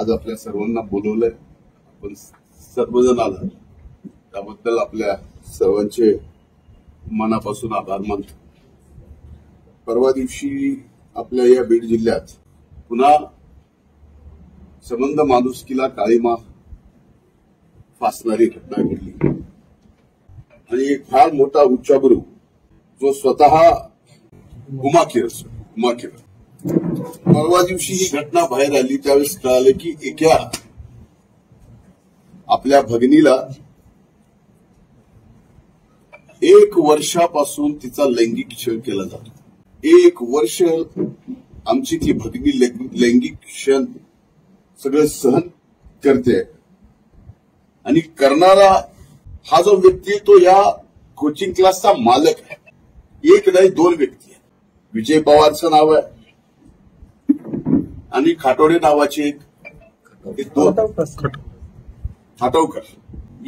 आज आपल्या सर्वांना बोलवलंय, आपण सर्वजण आला त्याबद्दल आपल्या सर्वांचे मनापासून आभार मानतो. परवा दिवशी आपल्या या बीड जिल्ह्यात पुन्हा संबंध माणुसकीला काळीमा फासणारी घटना घडली आणि एक फार मोठा उच्चाभ्रू जो स्वतः उमाखेर परवा दिवशी ही घटना बाहेर आली त्यावेळेस कळालं की एका आपल्या भगिनीला 1 वर्षापासून तिचा लैंगिक छळ केला जातो. 1 वर्ष आमची ती भगिनी लैंगिक क्षण सगळं सहन करते आणि करणारा हा जो व्यक्ती तो या कोचिंग क्लासचा मालक आहे. एक नाही 2 व्यक्ती आहेत. विजय पवारचं नाव आहे आणि खाटोडे नावाचे एक खाटवकर.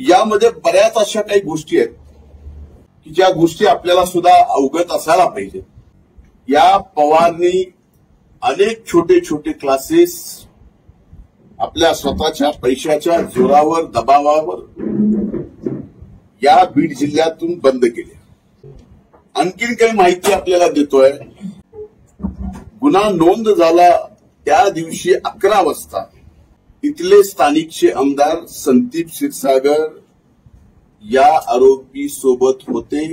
यामध्ये बऱ्याच अशा काही गोष्टी आहेत की ज्या गोष्टी आपल्याला सुद्धा अवगत असायला पाहिजे. या पवारनी अनेक छोटे छोटे क्लासेस आपल्या स्वतःच्या पैशाच्या जोरावर दबावावर या बीड जिल्ह्यातून बंद केले. आणखीन काही माहिती आपल्याला देतोय. गुन्हा नोंद झाला त्या दिवशी 11 वाजता इथले स्थानिकचे आमदार संदीप क्षीरसागर या आरोपी सोबत होते.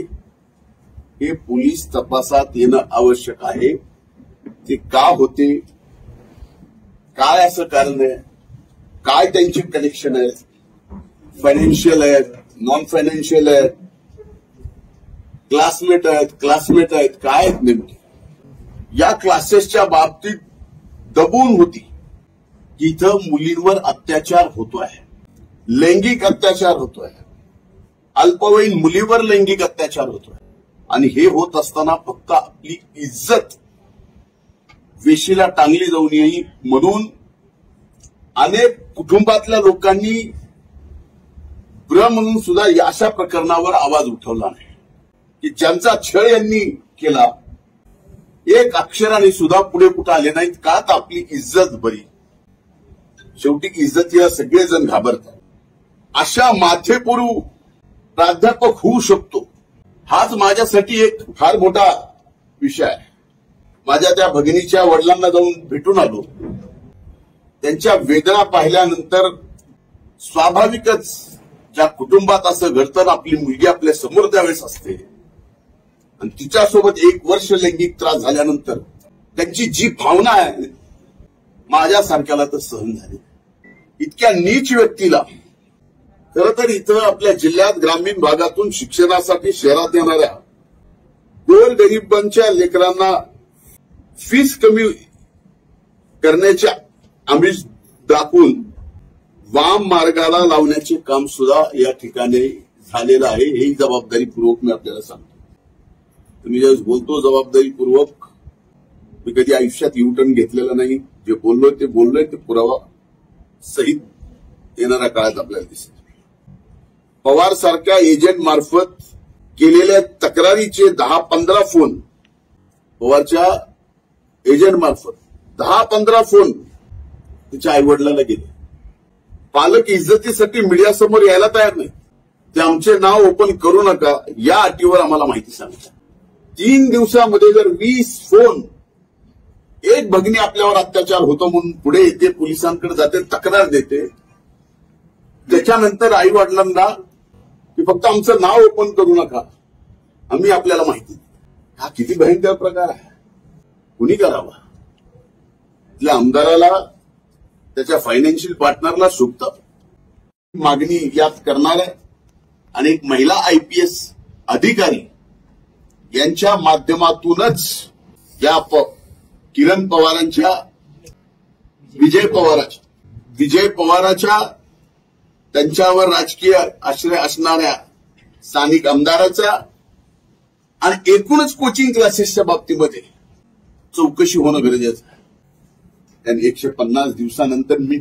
हे पोलीस तपासात येणं आवश्यक आहे. ते का होते, काय असं कारण आहे, काय त्यांचे कनेक्शन आहेत, फायनान्शियल आहेत, नॉन फायनान्शियल आहेत, क्लासमेट आहेत, काय आहेत नेमके. या क्लासेसच्या बाबतीत दबून होती की इथं मुलींवर अत्याचार होतोय, लैंगिक अत्याचार होतोय, अल्पवयीन मुलीवर लैंगिक अत्याचार होतोय आणि हे होत असताना फक्त आपली इज्जत वेशीला टांगली जाऊ नये म्हणून अनेक कुटुंबातल्या लोकांनी म्हणून सुद्धा अशा प्रकरणावर आवाज उठवला नाही की ज्यांचा छळ यांनी केला एक अक्षराने सुद्धा पुढे कुठे आले नाहीत. का तर आपली इज्जत बरी. शेवटी इज्जतीला सगळेजण घाबरतात. अशा माथेपुरू प्राध्यापक होऊ शकतो हाच माझ्यासाठी एक फार मोठा विषय आहे. माझ्या त्या भगिनीच्या वडिलांना जाऊन भेटून आलो. त्यांच्या वेदना पाहिल्यानंतर स्वाभाविकच ज्या कुटुंबात असं घडतं आपली मुलगी आपल्या समोर त्यावेळेस असते आणि तिच्यासोबत 1 वर्ष लैंगिक त्रास झाल्यानंतर त्यांची जी भावना आहे माझ्यासारख्याला तर सहन झाली. इतक्या नीच व्यक्तीला खरं तर इथं आपल्या जिल्ह्यात ग्रामीण भागातून शिक्षणासाठी शहरात येणाऱ्या गोरगरिबांच्या लेकरांना फीस कमी करण्याच्या आमिष दाखवून वाम मार्गाला लावण्याचे काम सुद्धा या ठिकाणी झालेलं आहे. ही जबाबदारीपूर्वक मी आपल्याला सांगतो. मी ज्यावेळेस बोलतो जबाबदारीपूर्वक, मी कधी आयुष्यात युटर्न घेतलेला नाही. जे बोललोय ते पुरावा सहित येणाऱ्या काळात आपल्याला दिसेल. पवार सारख्या एजंट मार्फत केलेल्या तक्रारीचे 10-15 फोन पवारच्या एजंट मार्फत 10-15 फोन तिच्या आईवडिलांना गेले. पालक इज्जतीसाठी मीडियासमोर यायला तयार नाही. ते आमचे नाव ओपन करू नका या अटीवर आम्हाला माहिती सांगतात. 3 दिवसामध्ये जर 20 फोन, एक भगिनी आपल्यावर अत्याचार होतो म्हणून पुढे येते, पोलिसांकडे जाते, तक्रार देते. त्याच्यानंतर आई वडिलांना की फक्त आमचं नाव ओपन करू नका, आम्ही आपल्याला माहिती. हा किती भयंकर प्रकार आहे. कुणी करावा. तिथल्या आमदाराला त्याच्या फायनान्शियल पार्टनरला शोभतं. मागणी यात करणाऱ्या आणि एक महिला IPS अधिकारी यांच्या माध्यमातूनच या किरण पवारांच्या विजय पवाराच्या त्यांच्यावर राजकीय आश्रय असणाऱ्या स्थानिक आमदाराचा आणि एकूणच कोचिंग क्लासेसच्या बाबतीमध्ये चौकशी होणं गरजेचं आहे. आणि 150 दिवसानंतर मी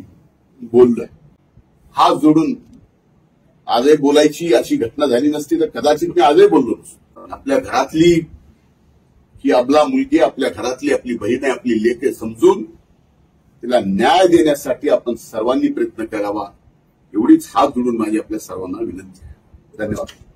बोललोय. हात जोडून आजही बोलायची अशी घटना झाली नसती तर कदाचित मी आजही बोललो नसतो. आपल्या घरातली की आपला मुलगी, आपल्या घरातली आपली बहीण आहे, आपली लेक आहे समजून तिला न्याय देण्यासाठी आपण सर्वांनी प्रयत्न करावा, एवढीच हात जोडून माझी आपल्या सर्वांना विनंती आहे. धन्यवाद.